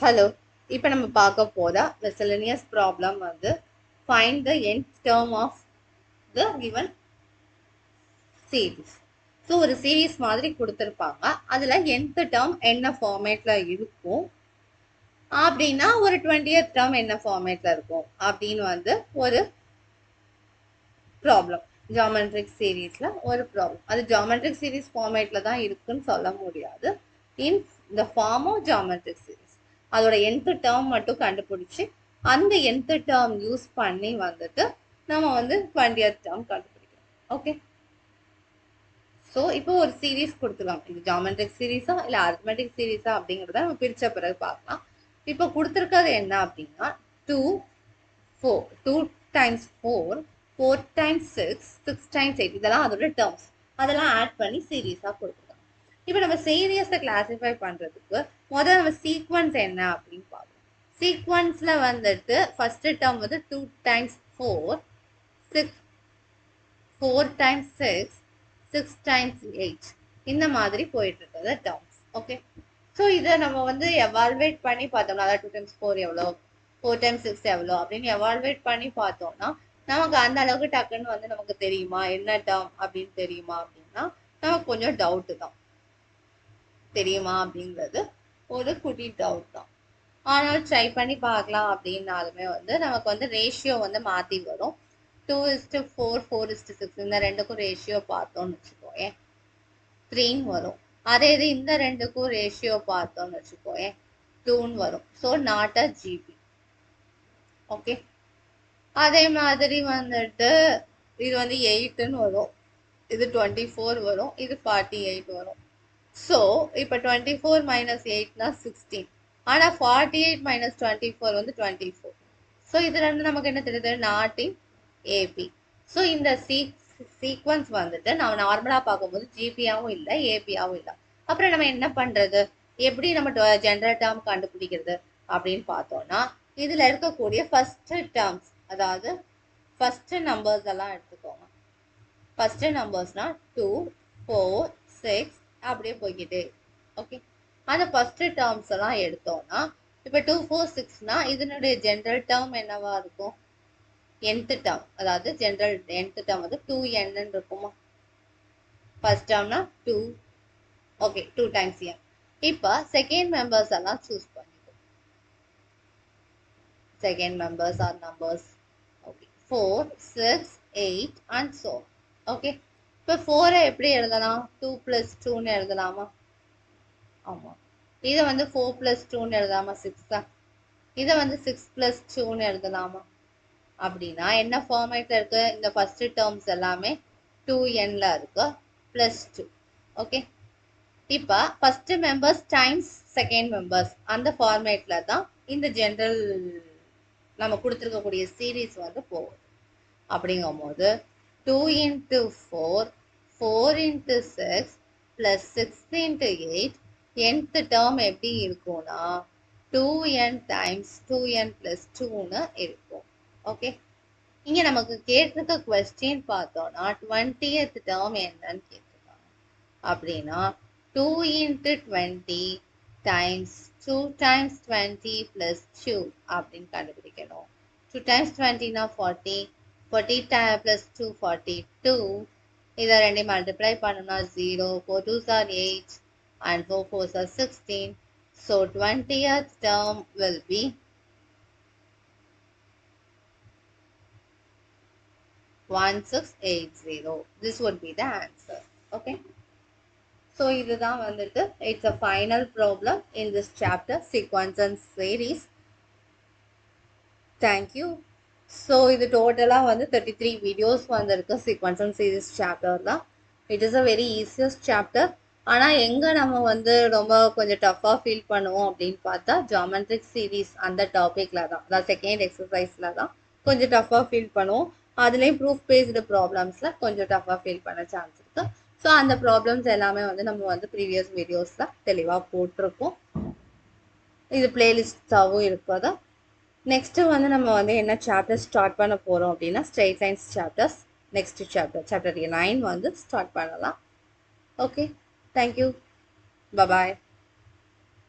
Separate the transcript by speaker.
Speaker 1: Hello, இப்போ நம்ம பார்க்க போற miscellaneous problem வந்து find the nth term of the given series. So ஒரு சீரீஸ் மாதிரி கொடுத்துருப்பாங்க. அதில் nth term என்ன ஃபார்மேட்ல இருக்கும் அப்படின்னா ஒரு 20th term என்ன ஃபார்மேட்ல இருக்கும் அப்படின்னு வந்து ஒரு ப்ராப்ளம். ஜாமெட்ரிக் சீரீஸ்ல ஒரு ப்ராப்ளம். அது ஜாமெட்ரிக் சீரீஸ் ஃபார்மேட்ல தான் இருக்குன்னு சொல்ல முடியாது. In the form of geometric series அதோட nth டேர்ம் மட்டும் கண்டுபிடிச்சி அந்த nth டேர்ம் யூஸ் பண்ணி வந்துட்டு நம்ம வந்து 20th டேர்ம் கண்டுபிடிக்கணும். ஓகே, ஸோ இப்போ ஒரு சீரீஸ் கொடுத்துருவாங்க. இது ஜாமெட்ரிக் சீரீஸா இல்லை அரித்மெட்டிக் சீரீஸா அப்படிங்கிறத நம்ம பிரித்த பிறகு பார்க்கலாம். இப்போ கொடுத்துருக்கிறது என்ன அப்படின்னா 2 4 2 times 4 4 times 6 6 times 8 இதெல்லாம் அதோட டேர்ம்ஸ். அதெல்லாம் ஆட் பண்ணி சீரீஸாக கொடுத்துருக்காங்க. இப்போ நம்ம சீரியஸை கிளாஸிஃபை பண்ணுறதுக்கு முதல்ல நம்ம சீக்வன்ஸ் என்ன அப்படின்னு பார்க்கணும். சீக்வன்ஸில் வந்துட்டு ஃபர்ஸ்ட் டேர்ம் வந்து 2 times 4 6 4 times 6 6 times 8 இந்த மாதிரி போயிட்டு இருக்கிறது டேர்ம்ஸ். ஓகே, ஸோ இதை நம்ம வந்து எவால்வேட் பண்ணி பார்த்தோம்னா அதாவது 2 times 4 எவ்வளோ 4 times 6 எவ்வளோ அப்படின்னு எவால்வேட் பண்ணி பார்த்தோம்னா நமக்கு அந்த அளவுக்கு டக்குன்னு வந்து நமக்கு தெரியுமா என்ன டேர்ம் அப்படின்னு தெரியுமா அப்படின்னா நமக்கு கொஞ்சம் டவுட்டு தான். தெரியுமா அப்படிங்கிறது ஒரு குட்டி டவுட் தான். ஆனால் ட்ரை பண்ணி பார்க்கலாம் அப்படின்னாலுமே வந்து நமக்கு வந்து ரேஷியோ வந்து மாற்றி வரும். 2:4 4:6 இந்த ரெண்டுக்கும் ரேஷியோ பார்த்தோம்னு வச்சுக்கோயேன் 3ன்னு வரும். அதே இது இந்த ரெண்டுக்கும் ரேஷியோ பார்த்தோம்னு வச்சுக்கோயேன் 2ன்னு வரும். So not a GB. Okay, அதே மாதிரி வந்துட்டு இது வந்து 8ன்னு வரும், இது 24 வரும், இது 48 வரும். ஸோ இப்போ 24 minus 8னா 16. ஆனால் 48 minus 24 வந்து 24. ஸோ இது ரெண்டு நமக்கு என்ன தெரியுது நாட் இன் ஏபி. ஸோ இந்த சீக்வன்ஸ் வந்துட்டு நம்ம நார்மலாக பார்க்கும்போது ஜிபியாவும் இல்லை ஏபியாவும் இல்லை. அப்புறம் நம்ம என்ன பண்ணுறது, எப்படி நம்ம ஜென்ரல் டேர்ம் கண்டுபிடிக்கிறது அப்படின்னு பார்த்தோம்னா இதில் இருக்கக்கூடிய ஃபர்ஸ்ட் டேர்ம்ஸ் அதாவது ஃபர்ஸ்ட் நம்பர்ஸ் எல்லாம் எடுத்துக்கோங்க. ஃபர்ஸ்ட் நம்பர்ஸ்னா 2 4 6 அப்படியே போய்கிட்டே. ஓகே, அந்த ஃபர்ஸ்ட் டேர்ம்ஸ் எல்லாம் எடுத்தோம்னா இப்போ 2 4 6னா இதனுடைய ஜென்ரல் டேர்ம் என்னவா இருக்கும் nth டேர்ம் அதாவது ஜென்ரல் nth டேர்ம் வந்து 2n இருக்குமா. ஃபர்ஸ்ட் டேர்ம்னா 2. Okay, 2 times n. இப்போ செகண்ட் மெம்பர்ஸ் எல்லாம் சூஸ் பண்ணிக்கோ. Second members are numbers. Okay, 4 6 8 and so. Okay, இப்போ 4 எப்படி எழுதலாம் 2 + 2ன்னு எழுதலாமா. ஆமாம், இதை வந்து 4 + 2ன்னு எழுதாமா 6 தான். இதை வந்து 6 + 2ன்னு எழுதலாமா. அப்படின்னா என்ன ஃபார்மேட்ல இருக்கு இந்த ஃபர்ஸ்ட் டேர்ம்ஸ் எல்லாமே 2nல இருக்கு +2. ஓகே, இப்போ first members times second members அந்த ஃபார்மேட்ல தான் இந்த ஜென்ரல் நம்ம கொடுத்துருக்கக்கூடிய சீரீஸ் வந்து போகுது. அப்படிங்கும் போது 2 × 4 4 × 6 + 6 × 8 nth டேர்ம் எப்படி இருக்கும்னா 2n times 2n + 2ன்னு இருக்கும். ஓகே, இங்கே நமக்கு கேட்டிருக்க கொஸ்டின் பார்த்தோம்னா 20th டேர்ம் என்னன்னு கேட்டிருக்காங்க. அப்படின்னா 2 × 20 times 2 times 20 + 2 அப்படின்னு கண்டுபிடிக்கணும். 2 times 20னா 40 40 + 2 42. இதை ரெண்டையும் மல்டிப்ளை பண்ணோம்னா 0 4 2s are 8 and 4 4s are 16. So 20th term will be 1680. This would be the answer. Okay, so இதுதான் வந்துட்டு it's a final problem in this chapter sequence and series. Thank you. So இது டோட்டலாக வந்து 33 videos வந்திருக்கு sequence and series chapter தான். It is a very easiest chapter. ஆனால் எங்கே நம்ம வந்து ரொம்ப கொஞ்சம் டஃப்பாக ஃபீல் பண்ணுவோம் அப்படின்னு பார்த்தா ஜாமெட்ரிக் சீரீஸ் அந்த டாப்பிக்கில் தான், அதாவது செகண்ட் எக்ஸசைஸில் தான் கொஞ்சம் டஃப்பாக ஃபீல் பண்ணுவோம். அதுலேயும் ப்ரூஃப் பேஸ்டு ப்ராப்ளம்ஸில் கொஞ்சம் டஃப்பாக ஃபீல் பண்ண சான்ஸ் இருக்குது. ஸோ அந்த ப்ராப்ளம்ஸ் எல்லாமே வந்து நம்ம வந்து ப்ரீவியஸ் வீடியோஸில் தெளிவாக போட்டிருக்கோம். இது பிளேலிஸ்டாகவும் இருக்கிறதா. நெக்ஸ்ட்டு வந்து நம்ம வந்து என்ன சாப்டர் ஸ்டார்ட் பண்ண போகிறோம் அப்படின்னா straight lines chapters next chapter 9 வந்து ஸ்டார்ட் பண்ணலாம். Okay, thank you, bye bye.